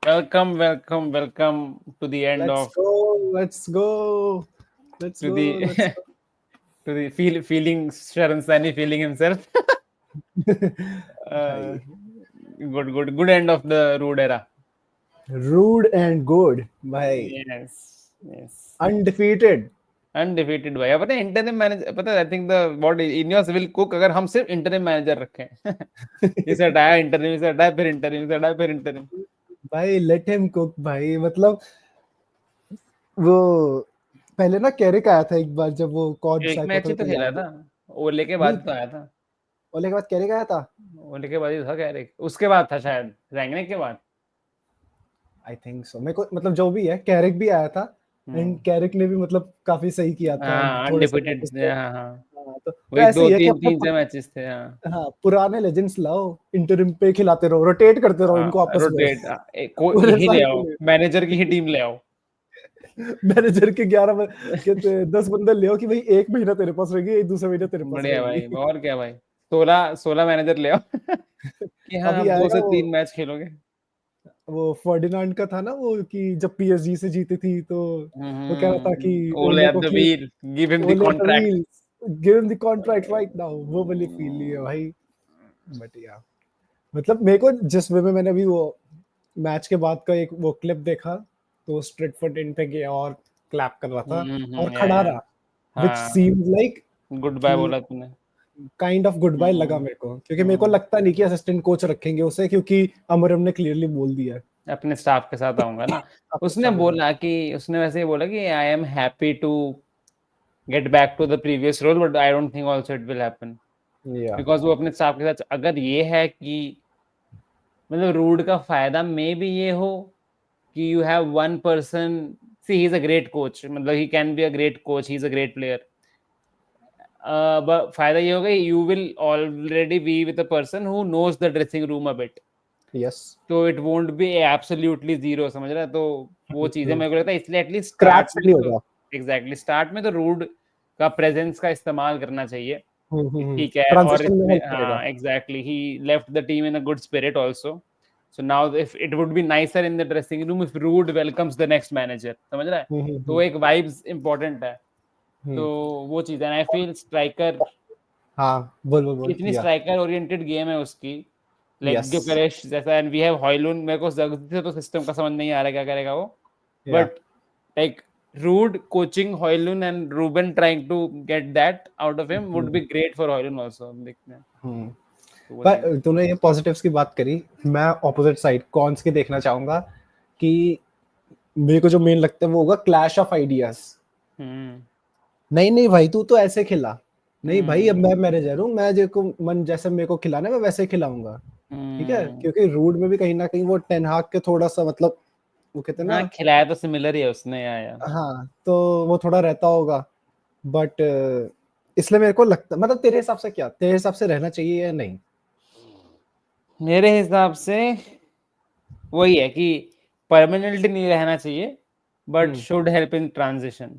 Welcome to the end Let's of go. Let's go. Let's to go. the Let's go. to the feeling Sharan Sani feeling himself. uh, भाई good end of the Rude era. rude and good भाई Yes. undefeated. Undefeated भाई. अब पता है इंटरनेम manager पता है I think the what Ineos will cook अगर हम सिर्फ इंटरनेम मैनेजर रखें. इसे हटाया इंटरनेम, इसे हटाया फिर इंटरनेम, इसे हटाया फिर इंटरनेम. भाई let him cook भाई मतलब वो पहले ना कैरिक आया था एक बार जब वो कॉड एक साइको मैच था ही तो तो खेला याद है था. ओले के नहीं बाद तो आया था. ओले के बाद कैरिक आया था ओले के बाद ही था कैरिक. उसके बाद था शायद रैंगनिक के बाद. आई थिंक सो मेरे को मतलब जो भी है कैरिक भी आया था एंड हम्म. कैरिक ने भी मतलब काफी सही किया था हाँ थोड़े से अनडिफिटेड मैचेस थे. पे हाँ हाँ. तो वही ऐसे दो ही है कि तीन अपने तीन से मैचेस थे. हाँ. हाँ पुराने लेजेंड्स लाओ इंटरिम पे खिलाते रहो रोटेट करते रहो इनको आपस में रोटेट. को पूरे यही ले साल के आओ, लिए मैनेजर की ही टीम ले आओ. मैनेजर के 11 कहते 10 बंदे ले आओ कि भाई एक महीना तेरे पास रहेगी एक दूसरे महीना तेरे पास बढ़िया भाई. रहेगी और क्या भाई. 16 मैनेजर ले आओ. कि हाँ अभी आप दो आएगा से वो तीन मैच खेलोगे. वो फर्डिनांड का था ना वो कि जब पीएसजी से जीती थी तो वो कह रहा था कि ओले ओले एट को द कि व्हील, गिव हिम द ओले the contract. Wheel give him the contract right now वो वाली फील ली है भाई बट या मतलब मेरे को जिस वे में मैंने अभी वो मैच के बाद का एक वो क्लिप देखा तो स्ट्रेटफोर्ड इन पे गया और क्लैप कर रहा था और खड़ा या. रहा व्हिच हाँ. सीम्ड लाइक गुड बाय कि बोला तूने. काइंड ऑफ गुड बाय लगा हम्म, मेरे को क्योंकि मेरे को हम्म. लगता नहीं कि असिस्टेंट कोच रखेंगे उसे क्योंकि अमरम ने क्लियरली बोल दिया है अपने स्टाफ के साथ आऊंगा ना. आपके उसने साथ के बोला कि उसने वैसे ही बोला कि I am happy to get back to the previous role but I don't think also it will happen. साथ या बिकॉज वो अपने स्टाफ के साथ अगर ये है कि मतलब रूड का फायदा मे भी ये हो कि you have one person. See he is a great coach, मतलब he can be a great coach, he is a great player. फायदा ये होगा you will already be with a person who knows the dressing room a bit. Yes तो it won't be absolutely zero, समझ रहा है. तो वो चीजें मेरे को लगता है इसलिए एटलीस्ट स्टार्ट क्रैक्स में नहीं तो होगा एग्जैक्टली स्टार्ट में तो रूड का प्रेजेंस का इस्तेमाल करना चाहिए कि ठीक है. और ट्रांजिशन में इसमें हेल्प करेगा हाँ exactly he left the team in a good spirit also. So now if it would be nicer in the dressing room if Ruud welcomes the next manager, समझ रहा है. तो एक वाइब्स इंपॉर्टेंट है. तो वो चीज है. आई फील स्ट्राइकर हाँ बोल इतनी या स्ट्राइकर ओरिएंटेड गेम है उसकी. लाइक यस गिकरेश जैसा एंड वी हैव हॉयलुन. मेरे को जल्दी से तो सिस्टम का समझ नहीं आ रहा क्या करेगा वो. या but like Ruud coaching Hojlund and Ruben trying to get that out of him would be great for Hojlund also. देखते हैं. तो वो चीज. पर तूने ये पॉजिटिव्स की बात करी मैं ऑपोजिट साइड कॉन्स की देखना चाहूंगा कि मेरे को जो मेन लगता है वो होगा क्लैश ऑफ आइडियाज हम्म. नहीं भाई तू तो ऐसे खिला नहीं भाई अब हम्म. मैं मैनेजर हूँ मैं जो को मन जैसे मेरे को खिलाना है मैं वैसे खिलाऊंगा ठीक है हम्म. क्योंकि रूड में भी कहीं ना कहीं वो टेन हाग के थोड़ा सा मतलब वो कहते हैं हाँ ना खिलाया तो सिमिलर ही है उसने यार. हाँ तो वो थोड़ा रहता होगा बट इसलिए मेरे को लगता मतलब तेरे हिसाब से क्या तेरे हिसाब से रहना चाहिए या नहीं मेरे हिसाब से वही है कि परमानेंटली नहीं रहना चाहिए but should help in transition.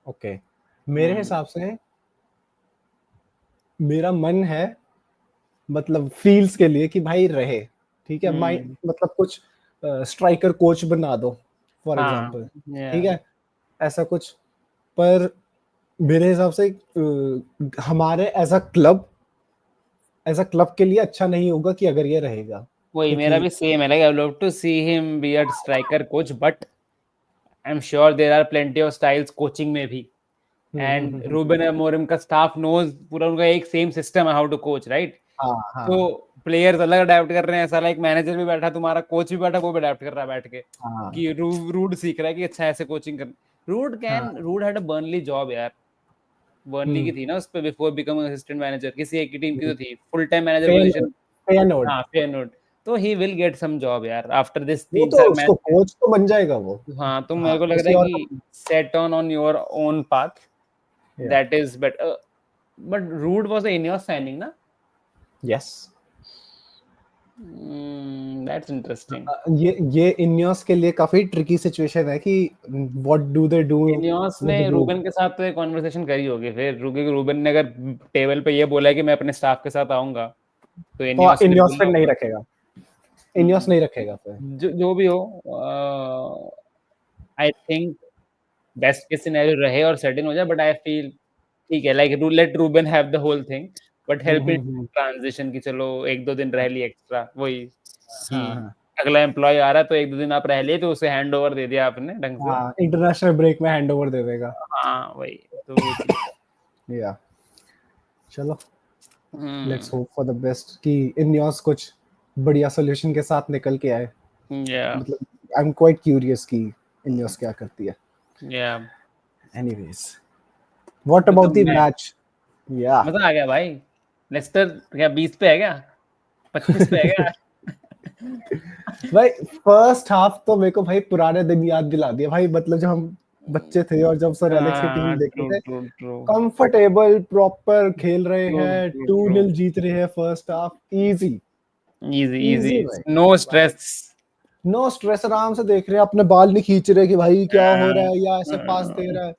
Okay मेरे हिसाब से मेरा मन है मतलब फील्स के लिए कि भाई रहे ठीक है माइंड मतलब कुछ स्ट्राइकर कोच बना दो फॉर हाँ. एग्जांपल ठीक Yeah. है ऐसा कुछ पर मेरे हिसाब से हमारे एज अ क्लब के लिए अच्छा नहीं होगा कि अगर ये रहेगा वही मेरा क्योंकि भी सेम है. Like I love to see him be a striker coach but I am sure there are plenty of styles coaching में भी. एंड रूबन अमोरिम का स्टाफ नोज पूरा उनका एक सेम सिस्टम है हाउ टू कोच राइट. हाँ तो हाँ प्लेयर्स अलग अडेप्ट कर रहे हैं. ऐसा लाइक मैनेजर भी बैठा, तुम्हारा कोच भी बैठा, वो भी अडेप्ट कर रहा है बैठ के हाँ कि रूड सीख रहा है कि अच्छा ऐसे कोचिंग कर. Ruud had a Burnley job यार. बर्नली की थी ना उस पे बिफोर बिकमिंग असिस्टेंट मैनेजर. किसी एक की टीम की तो थी फुल टाइम मैनेजर फेयरनोट पोजीशन. फेयरनोट हाँ फेयरनोट. तो he will get some job यार आफ्टर दिस वो तीन तो चार उसको मैच. कोच तो बन जाएगा वो हाँ तो हाँ मेरे को लग रहा किसी है और कि set on your own path या that is better. But Ruud was in your signing ना. Yes that's interesting. ये इनियोस के लिए काफी ट्रिकी सिचुएशन है कि what do they do Ineos ने विद रूब रूबन के साथ तो एक कॉन्वर्सेशन करी होगी फिर. रूबन ने अगर टेबल पे ये बोला है कि मैं अपने स्टाफ के साथ आऊंगा तो तो इनियोस ने इनियोस बोला फिर नहीं होगा. रखेगा इनियोस नहीं रखेगा फिर। जो भी हो, I think best case scenario रहे और सेट इन हो जाए, बट आई फील ठीक है, like let Ruben have the whole thing, but help it transition की, चलो 1-2 दिन रह ली एक्स्ट्रा, वही कि हाँ अगला एम्प्लॉय आ रहा है तो 1-2 दिन आप रह लिए तो उसे हैंड ओवर दे दिया आपने ढंग से। हाँ, इंटरनेशनल ब्रेक में हैंडओवर दे देगा। हाँ वही तो वो चीज। या चलो let's hope for the best कि इनियोस कुछ बढ़िया सॉल्यूशन के साथ निकल के आए। या मतलब आई एम क्वाइट क्यूरियस कि इनियोस क्या करती है। या anyways what about the match? या मजा आ गया भाई। लेस्टर क्या 20 पे है क्या, 25 पे है क्या? भाई फर्स्ट हाफ तो मेरे को भाई पुराने दिन याद दिला दिया भाई। मतलब जब हम बच्चे थे और जब सर एलेक्स की टीम देखते थे, कंफर्टेबल प्रॉपर खेल रहे हैं, 2-0 जीत रहे हैं first half, easy easy no stress, no stress, आराम से देख रहे हैं, अपने बाल नहीं खींच रहे कि भाई क्या हो रहा है या ऐसे पास दे रहा है।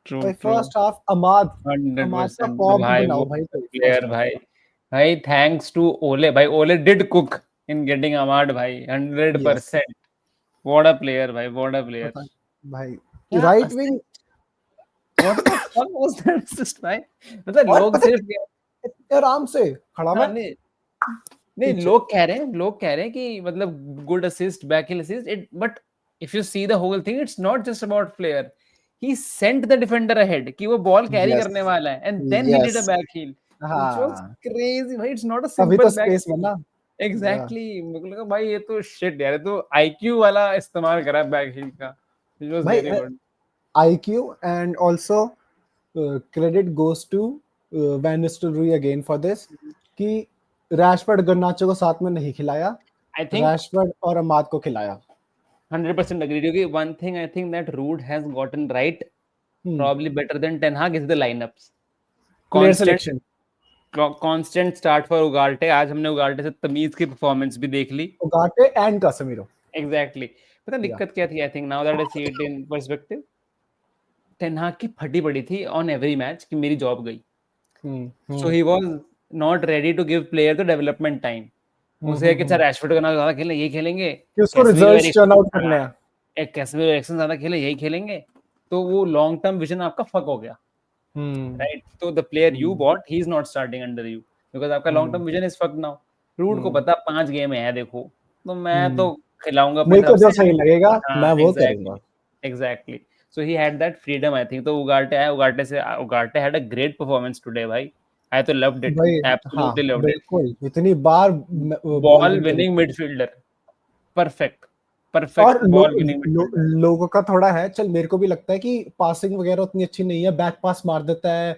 भाई फर्स्ट हाफ अमाद का 100% फॉर्म भाई, बनाओ वो भाई प्लेयर भाई थैंक्स टू ओले भाई, ओले डिड कुक इन गेटिंग अमाड भाई 100%। व्हाट अ प्लेयर भाई, व्हाट अ प्लेयर भाई। Right wing, what the fuck was that assist भाई, मतलब लोग सिर्फ आराम से खड़ा हुआ नहीं लोग कह रहे हैं कि मतलब good assist, backheel assist, it but if you see the whole thing it's not just about player, he sent the defender ahead कि वो बॉल कैरी करने वाला है and then he did a back heel which was crazy भाई, it's not a simple back heel। Exactly, मुझे लगा भाई ये तो shit यार, ये तो IQ वाला इस्तेमाल करा back heel का, which was very good। IQ and also credit goes to Van Nistelrooy again for this कि रैशफोर्ड गर्नाचो को साथ में नहीं खिलाया, रैशफोर्ड और अमाद को खिलाया। 100% agree, क्योंकि one thing I think that Ruud has gotten right, probably better than Ten Hag, is the lineups, player selection, constant start for Ugarte। आज हमने उगार्टे से तमीज की परफॉर्मेंस भी देख ली, उगार्टे एंड कासेमिरो। एग्जैक्टली पता दिक्कत क्या थी, I think now that I see it in perspective, ten हाग की फटी पड़ी थी ऑन एवरी मैच कि मेरी जॉब गई, so he was not ready to give player the development time. उसे कि अच्छा रैशफोर्ड का ना ज्यादा खेले यही खेलेंगे, कि उसको रिजल्ट्स टर्न आउट करने हैं, एक कैसेमिरो एरिक्सन ज्यादा खेले यही खेलेंगे, तो वो लॉन्ग टर्म विजन आपका फक हो गया, राइट? तो the player you bought he is not starting under you because आपका long term vision is fuck now. Ruud को पता 5 गेम है देखो, तो मैं तो खिलाऊंगा मेरे को जो सही लगेगा मैं वो करूंगा। Exactly, so he had that freedom I think. तो उगार्टे आया, Ugarte had a great performance today भाई, आई तो loved it, absolutely loved it. बिल्कुल, इतनी बार बॉल विनिंग मिडफील्डर, परफेक्ट और बॉल विनिंग मिडफील्डर। लोगों का थोड़ा है, चल मेरे को भी लगता है कि पासिंग वगैरह उतनी अच्छी नहीं है, बैक पास मार देता है,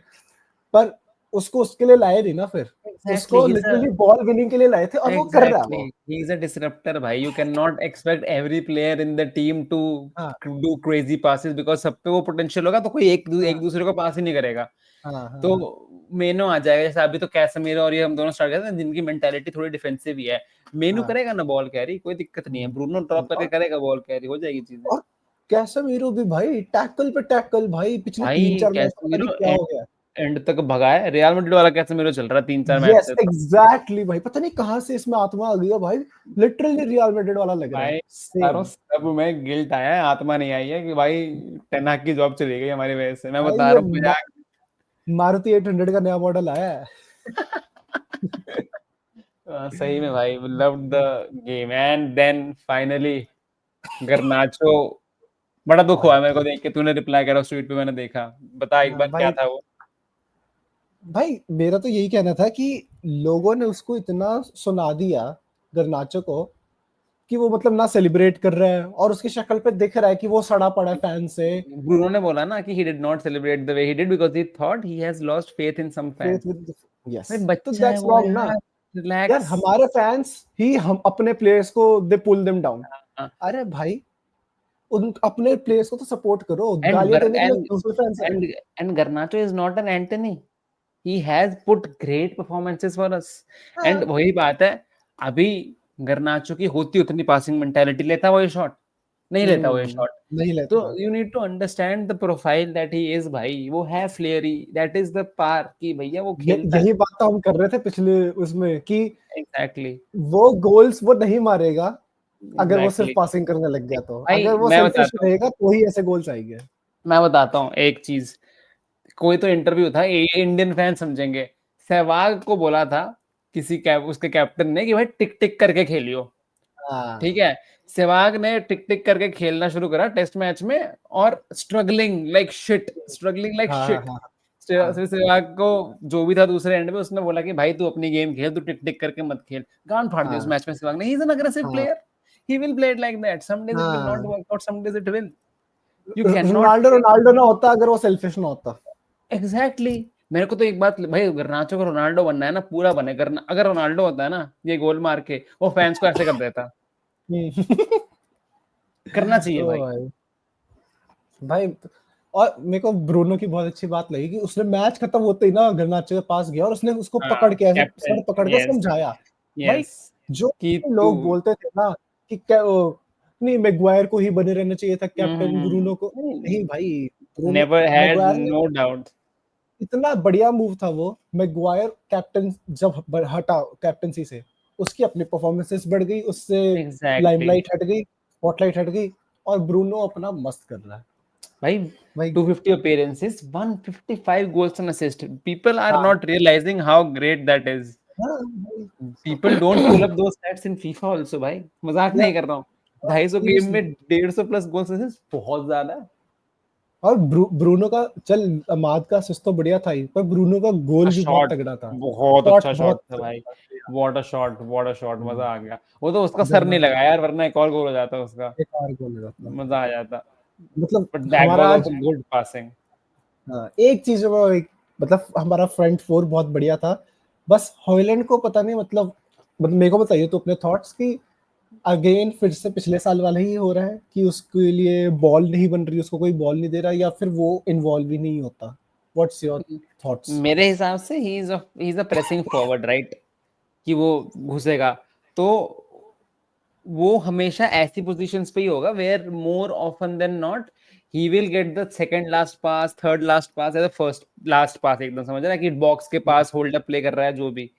पर उसको उसके लिए लाए नहीं ना फिर, उसको लिटरली बॉल विनिंग के लिए लाए थे और वो कर रहा है। ही इज अ डिसरप्टर भाई, you can not expect every player in the team to do crazy passes because सब पे वो पोटेंशियल होगा, तो कोई एक दूसरे को पास ही नहीं करेगा। तो मेनो आ जाएगा, जैसे अभी तो कैसेमिरो और ये हम दोनों स्टार्ट करते हैं जिनकी मेंटालिटी थोड़ी डिफेंसिव ही है। मेनू करेगा ना बॉल कैरी, कोई दिक्कत नहीं है, ब्रूनो ड्रॉप करके करेगा बॉल कैरी, हो जाएगी चीजें। और कैसेमिरो भी भाई टैकल पे टैकल भाई, पिछले 3-4 मैच में पता नहीं क्या हो गया, एंड तक भगा है। रियल मैड्रिड वाला कैसेमिरो चल रहा है 3-4 मैच से। एग्जैक्टली भाई, पता नहीं कहां से इसमें आत्मा आ गई है भाई, लिटरली रियल मैड्रिड वाला लग रहा है। सब में गिल्ट आया है, आत्मा नहीं आई है कि भाई टेन हाग की जॉब चली गई हमारी वजह से। मैं बता रहा हूँ मारुति 800 का नया मॉडल आया है। सही में भाई loved the game and then finally Garnacho, बड़ा दुख हुआ मेरे को देख के, तूने रिप्लाई करा उस ट्वीट पे, मैंने देखा, बता एक बार क्या था वो। भाई मेरा तो यही कहना था कि लोगों ने उसको इतना सुना दिया गर्नाचो को कि वो मतलब ना सेलिब्रेट कर रहा है और उसकी शक्ल पे दिख रहा है कि वो सड़ा पड़ा है फैन से। ब्रूनो ने बोला ना कि he did not celebrate the way he did because he thought he has lost faith in some fans। Yes, तो that's wrong ना यार, हमारे फैंस ही हम अपने प्लेयर्स को दे पुल देम डाउन। अरे भाई उन अपने प्लेयर्स को तो सपोर्ट करो, गालियां देने के लिए दूसरे फैंस हैं। And Garnacho is not an Antony, he has put great performances for us। and वही बात है, अभी गर्नाचो की होती उतनी पासिंग मेंटालिटी, लेता वही शॉट, नहीं लेता वो ये शॉट। नहीं तो लेता। You need to understand the profile that he is भाई, वो है flairy, that is the par कि भैया वो खेलता है। यही बात तो हम कर रहे थे पिछले उसमें कि एग्जैक्टली वो गोल्स वो नहीं मारेगा अगर वो सिर्फ एग्जैक्टली पासिंग करने लग गया तो। भाई अगर वो मैं सेल्फिश बताता हूँ, रहेगा तो ही ऐसे गोल्स आएंगे। मैं बताता हूँ एक चीज। कोई तो इंटरव्यू था, इंडियन फैन समझेंगे, सहवाग को बोला था किसी उसके कैप्टन ने कि भाई टिक टिक करके खेलियो। ठीक हाँ है, सहवाग ने टिक टिक करके खेलना शुरू करा टेस्ट मैच में, और struggling like shit, struggling like हाँ शिट। हाँ हाँ सहवाग को जो भी था दूसरे एंड पे, उसने बोला कि भाई तू अपनी गेम खेल, तू टिक टिक करके मत खेल। गांड फाड़ दी उस हाँ मैच में सहवाग ने। ही इज एन अग्रेसिव हाँ player, he will play it like that, some days it will not हाँ। Work out, some days it will. You can not Ronaldo Ronaldo ना होता अगर वो सेल्फिश ना होता। एग्जैक्टली मेरे को तो एक बात भाई, गर्नाचो को रोनाल्डो बनना है ना, पूरा बने। अगर रोनाल्डो होता है ना ये गोल मार के, वो फैंस को ऐसे कर देता। करना चाहिए ओ भाई। भाई भाई। और मेरे को ब्रूनो की बहुत अच्छी बात लगी कि उसने मैच खत्म होते ही ना गर्नाचो के पास गया और उसने उसको हाँ पकड़ के ऐसे कैप्टन, सर पकड़ के यस समझाया। भाई यस जो कि तू लोग बोलते थे ना कि क्या नहीं मैगवायर को ही बने रहना चाहिए था कैप्टन, ब्रूनो को नहीं भाई। ब्रूनो नेवर हैड मैगवायर ने नो डाउट। इतना बढ़िया मूव था वो। मैगवायर कैप्टन जब हटा कैप्टनसी से, उसकी अपनी परफॉर्मेंसेस बढ़ गई, उससे एग्जैक्टली लाइमलाइट हट गई, स्पॉटलाइट हट गई, और ब्रूनो अपना मस्त कर रहा है भाई, भाई। 250 appearances, 155 goals and assists. People are हाँ not realizing how great that is. हाँ भाई, People don't pull up those stats in FIFA also भाई, मजाक या नहीं कर रहा हूँ। 250 गेम में सीरियसली। 150 प्लस गोल्स असिस्ट बहुत ज्यादा है। और ब्रूनो का चल अमाद का असिस्ट तो बढ़िया था ही, पर ब्रूनो का गोल भी बहुत शॉट, तगड़ा था। बहुत शॉट अच्छा शॉट बहुत था भाई। तगड़ा था। What a shot, what a shot, मजा आ गया। वो तो उसका सर नहीं गर्नाचो लगा यार, वरना एक और गोल हो जाता उसका, एक और गोल लगा था। मजा आ जाता। मतलब बट दैट हमारा वाज आज आल्सो गुड पासिंग। हाँ, एक चीज में मतलब हमारा फ्रंट फोर बहुत बढ़िया था। बस हॉयलैंड को पता नहीं मतलब मेरे को बताइए तो अपने थॉट्स कि अगेन फिर से पिछले साल वाला ही हो रहा है कि उसके लिए बॉल नहीं बन रही, उसको कोई बॉल नहीं दे रहा, या फिर वो इन्वॉल्व ही नहीं होता। What's your thoughts? मेरे हिसाब से ही is a pressing forward right, कि वो घुसेगा तो वो हमेशा ऐसी पोजीशंस पे ही होगा where more often than not he will get the second last pass, third last pass, as the first last pass. एकदम समझ रहा है कि बॉक्स के पास होल्ड अप प्ले कर रहा है जो भी।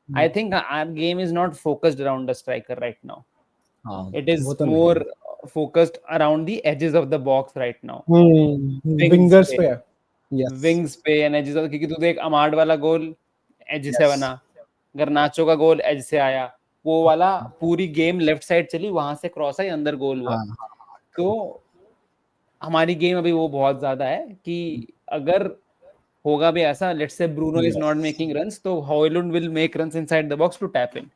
I think our game is not focused around the striker right now, हाँ it is वो तो नहीं है। more focused around the edges of the box right now, wings wingers पे, पे। यस wings पे and edges of, क्योंकि तू देख अमाड वाला गोल एज से यस बना, गर्नाचो का गोल एज से आया, वो वाला पूरी गेम लेफ्ट साइड चली, वहां से क्रॉस आई, अंदर गोल हुआ। हाँ हाँ तो हमारी गेम अभी वो बहुत ज्यादा है कि अगर होगा भी ऐसा, let's say Bruno is not yes. Making runs, तो Hojlund will make runs inside the box to tap in.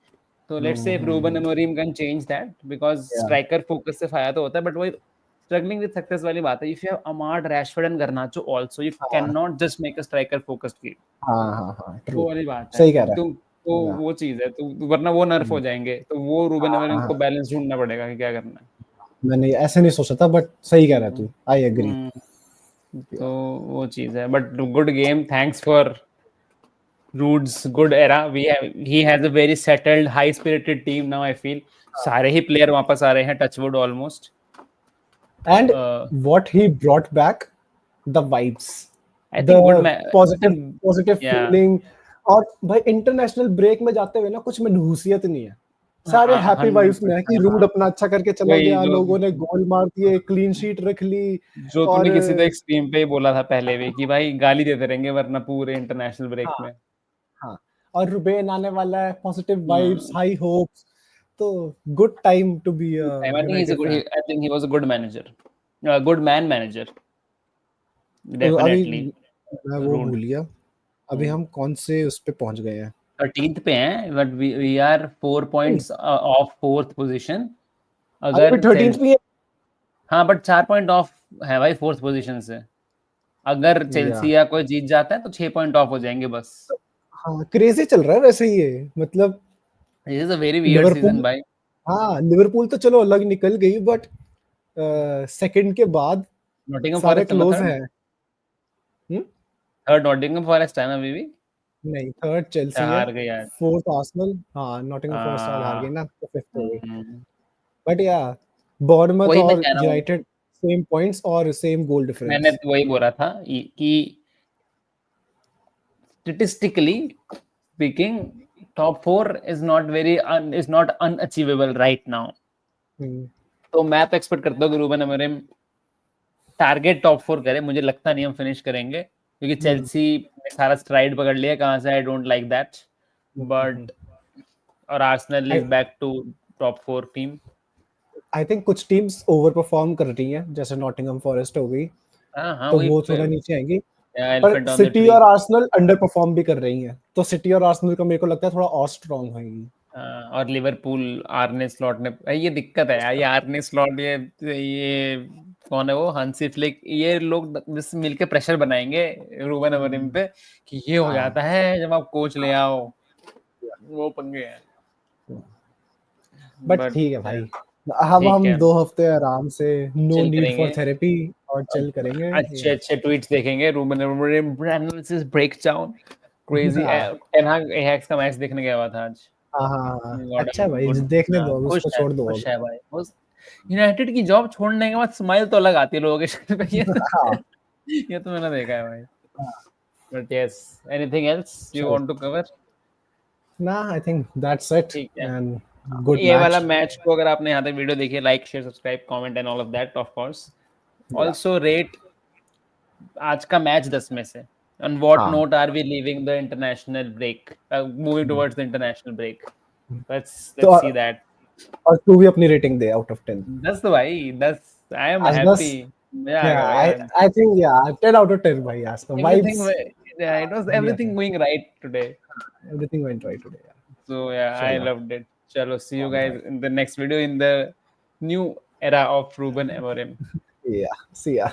So let's say if Ruben Amorim can change that, because या striker focus से फायदा तो होता है, but वही struggling with success वाली बात है। If you have Amad, Rashford and Garnacho also, you हाँ cannot just make a striker focused game। हाँ हाँ हाँ वो ट्रू। वाली बात है। सही कह रहा तो है। या वो चीज है, तो वरना वो नर्फ हो जाएंगे, तो वो रूबन हाँ अमोरिम हाँ को बैलेंस ढूंढना पड़ेगा कि क्या करना है। मैंने ऐसे नहीं सोचा था, बट सही कह रहा है हम्म, तू। I agree. हम्म, तो वो चीज है, but good game, thanks for Rude's good era. He has a very settled, high-spirited team now, I feel. सारे ही प्लेयर वापस आ रहे हैं, touchwood almost. And what he brought back the vibes, I the think good मैं positive positive या feeling. और भाई international break में जाते हुए ना कुछ मनहूसियत नहीं है, सारे हैप्पी वाइब्स में है कि 100%। रूड अपना अच्छा करके चला वही गया, जो लोगों ने गोल मार दिए, क्लीन शीट रख ली। जो तूने और किसी तो एक स्ट्रीम पे ही बोला था पहले भी कि भाई गाली देते रहेंगे वरना पूरे इंटरनेशनल ब्रेक हाँ में। हाँ, और रुबेन आने वाला है, positive vibes, hmm, high hopes. तो good time to be a I think United fan. I think he was a good manager, a good man manager, अभी definitely। मैं वो Rude। भूल गया, अभी हम कौन से उस पे पहुंच गए हैं? 13th पे हैं, but we are 4 points of fourth position. अरे अभी अगर 13th चेल्सी, भी है। हाँ बट 4 पॉइंट ऑफ है भाई फोर्थ पोजीशन से। अगर या चेल्सी या कोई जीत जाता है तो 6 पॉइंट ऑफ हो जाएंगे बस। हाँ क्रेजी चल रहा है वैसे ये, मतलब this is a very weird Liverpool. Season भाई। हाँ लिवरपूल तो चलो अलग निकल गई, बट सेकंड के बाद नॉटिंघम सारे फॉरेस्ट है ना क्लोज थर्ड, हैं। हम्म? थर्ड नॉटिंघम फॉरेस्ट है ना अभी भी। नहीं, थर्ड चेल्सी है, हार गई यार। Fourth Arsenal. हाँ नॉटिंघम फॉरेस्ट आज हार आ, गई ना, तो फिफ्थ हो गई। हम्म, बट या बॉर्नमथ वही मैं और कह रहा हूँ, यूनाइटेड सेम पॉइंट्स और सेम गोल मैंने डिफरेंस। तो वही बोला था कि statistically speaking, top 4 is not unachievable right now. तो मैं तो एक्सपेक्ट करता हूँ कि रूबन अमोरिम टारगेट टॉप 4 करे। मुझे लगता नहीं हम फिनिश करेंगे, क्योंकि चेल्सी ने सारा स्ट्राइड पकड़ लिया कहाँ से, I don't like that, but और Arsenal is back to top 4 team. I think कुछ टीम्स ओवर परफॉर्म कर रही हैं, जैसे नॉटिंघम फॉरेस्ट हो गई, हाँ हाँ, तो वही वो थोड़ा नीचे आएंगी। पर elephant on the city tree. और आर्सेनल अंडर परफॉर्म भी कर रही हैं, तो सिटी और आर्सेनल का मेरे को लगता है थोड़ा और स्ट्रांग होगी। और लिवरपूल, आर्ने स्लॉट ने, ये दिक्कत है यार, ये आर्ने स्लॉट, ये कौन है वो, हांसी फ्लिक, ये लोग बस मिलके प्रेशर बनाएंगे रूबन अमोरिम पे कि ये हो जाता है जब आप कोच ले आओ, वो पंगे हैं। बट बट ठीक है भाई, अब ठीक हम है, 2 हफ्ते आराम से नो चिल नीड फॉर करेंगे, थेरेपी और चिल करेंगे। अच्छे अच्छे ट्वीट्स देखेंगे, Ruben Amorim analysis breakdown, crazy. Ten Hag Ajax का मैच देखने गया हुआ था आज। हाँ हाँ हाँ, गॉट अच्छा भाई, गुड, देखने दो, अब खुश उसको है, छोड़ दो खुश अब। है भाई। उस यूनाइटेड की जॉब छोड़ने के बाद स्माइल तो अलग आती है लोगों के चेहरे पे, हाँ ये तो मैंने देखा है भाई। But yes, anything else you चल वांट टू कवर? ना, आई थिंक दैट्स इट ठीक है, एंड गुड ये वाला मैच। मैच को अगर आपने यहाँ तक वीडियो देखी, like share subscribe comment and all of that of course. या ऑल्सो रेट आज का मैच 10 में से। On what हाँ, note are we leaving the international break? Moving towards the international break. तो Let's see that. और तू भी अपनी रेटिंग दे आउट ऑफ 10। 10 तो भाई 10। I am आज 10। happy. मजा आ या गया भाई आई आज। आई थिंक या 10 आउट ऑफ 10 भाई, आज का Everything, vibes yeah, it was बढ़िया थे, everything going right today. Everything went right today यार। So yeah, I चलो, loved it. Chalo, see you guys alright, in the next video in the new era of Ruben Amorim. या सी या।